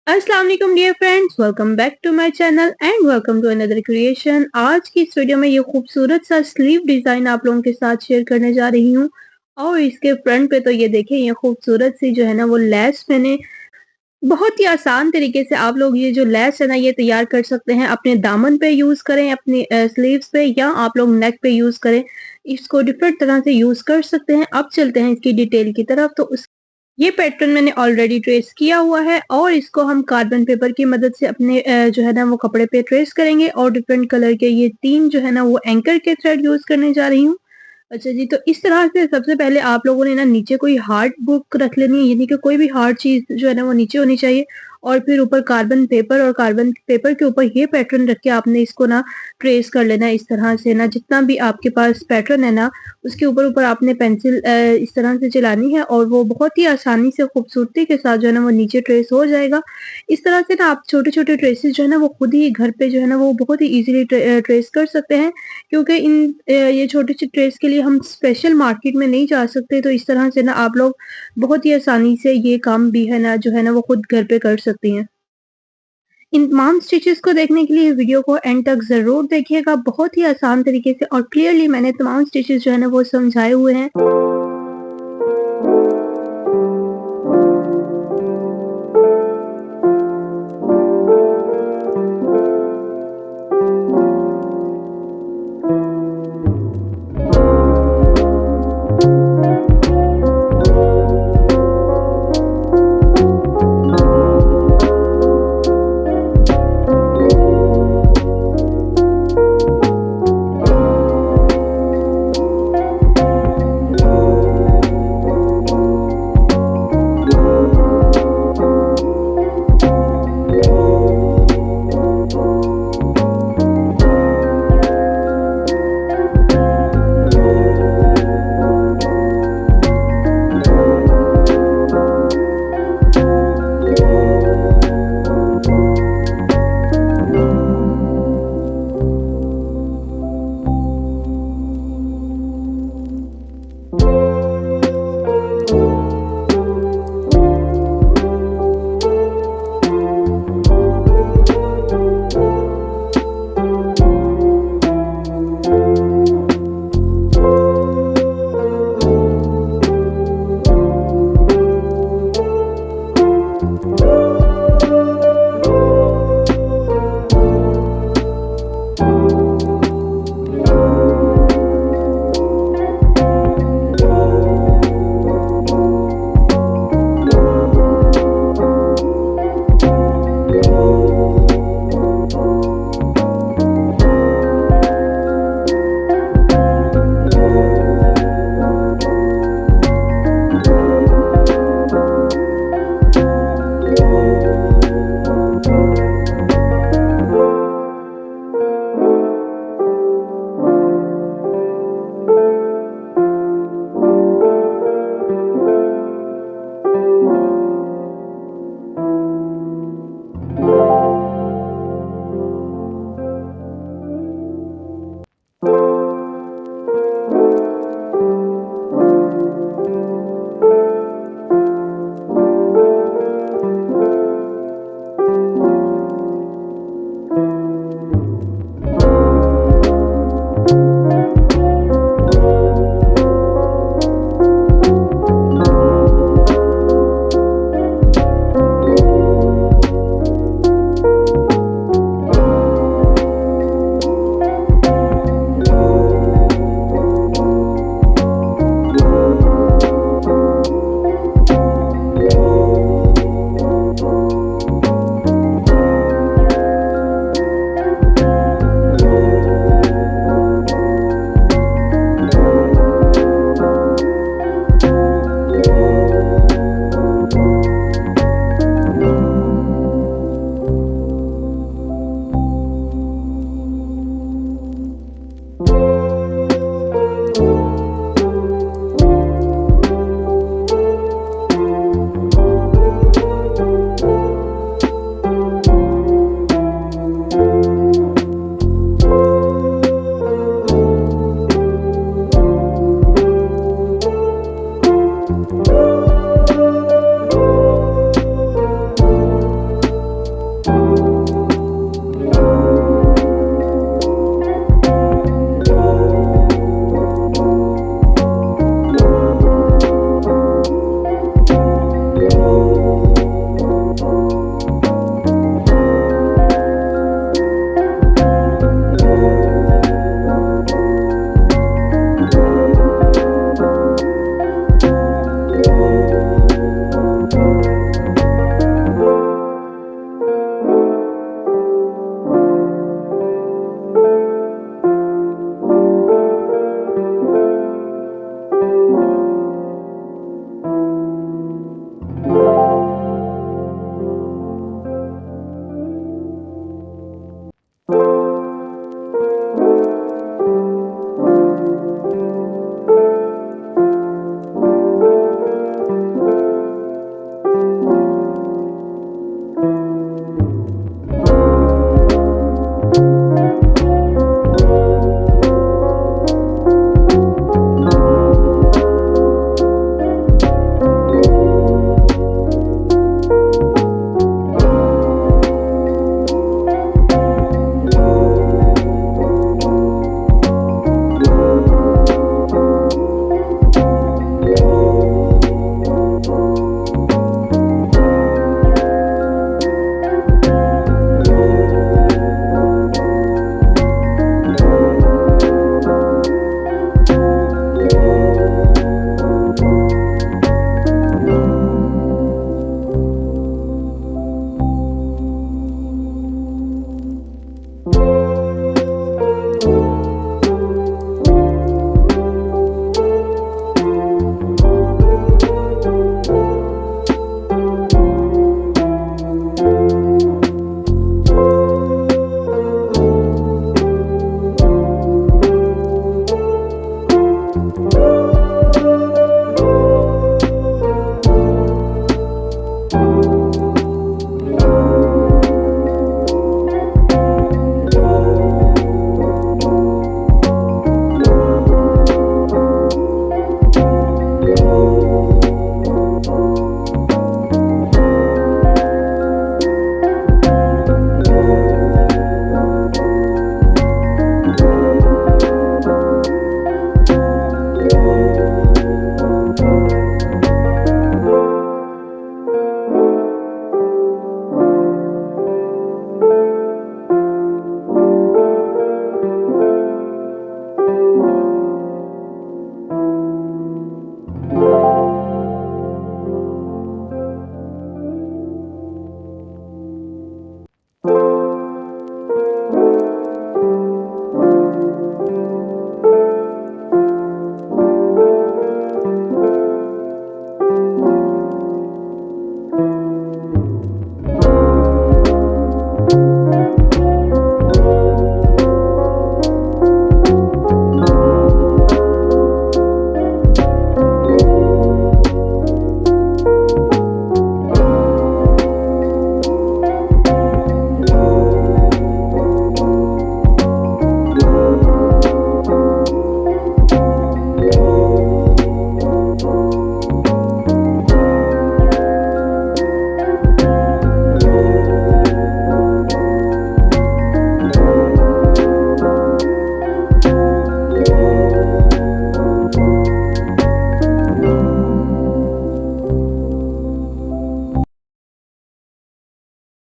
अस्सलाम वालेकुम dear friends, welcome back to my channel and welcome to another creation. आज की इस वीडियो में ये खूबसूरत सा स्लीव डिजाइन आप लोगों के साथ शेयर करने जा रही हूँ। और इसके फ्रंट पे तो ये देखें, ये खूबसूरत सी जो है ना वो लेस मैंने बहुत ही आसान तरीके से आप लोग ये जो लेस है ना ये तैयार कर सकते हैं। अपने दामन पे यूज करें, अपनी स्लीव्स पे, या आप लोग नेक पे यूज करें। इसको डिफरेंट तरह से यूज कर सकते हैं। अब चलते हैं इसकी डिटेल की तरफ। तो ये पैटर्न मैंने ऑलरेडी ट्रेस किया हुआ है और इसको हम कार्बन पेपर की मदद से अपने जो है ना वो कपड़े पे ट्रेस करेंगे। और डिफरेंट कलर के ये 3 जो है ना वो एंकर के थ्रेड यूज करने जा रही हूँ। अच्छा जी, तो इस तरह से सबसे पहले आप लोगों ने ना नीचे कोई हार्ड बुक रख लेनी है, यानी कि कोई भी हार्ड चीज जो है ना वो नीचे होनी चाहिए। और फिर ऊपर कार्बन पेपर, और कार्बन पेपर के ऊपर ये पैटर्न रख के आपने इसको ना ट्रेस कर लेना है। इस तरह से ना जितना भी आपके पास पैटर्न है ना उसके ऊपर ऊपर आपने पेंसिल इस तरह से चलानी है और वो बहुत ही आसानी से खूबसूरती के साथ जो है ना वो नीचे ट्रेस हो जाएगा। इस तरह से ना आप छोटे छोटे ट्रेसेस जो है ना वो खुद ही घर पे जो है ना वो बहुत ही इजीली ट्रेस कर सकते हैं। क्योंकि ये छोटे-से ट्रेस के लिए हम स्पेशल मार्केट में नहीं जा सकते, तो इस तरह से ना आप लोग बहुत ही आसानी से ये काम भी है ना जो है ना वो खुद घर पे कर सकती हैं। इन तमाम स्टिचेस को देखने के लिए वीडियो को एंड तक ज़रूर देखिएगा। बहुत ही आसान तरीके से और क्लियरली मैंने तमाम स्टिचेस जो है ना वो समझाए हुए हैं।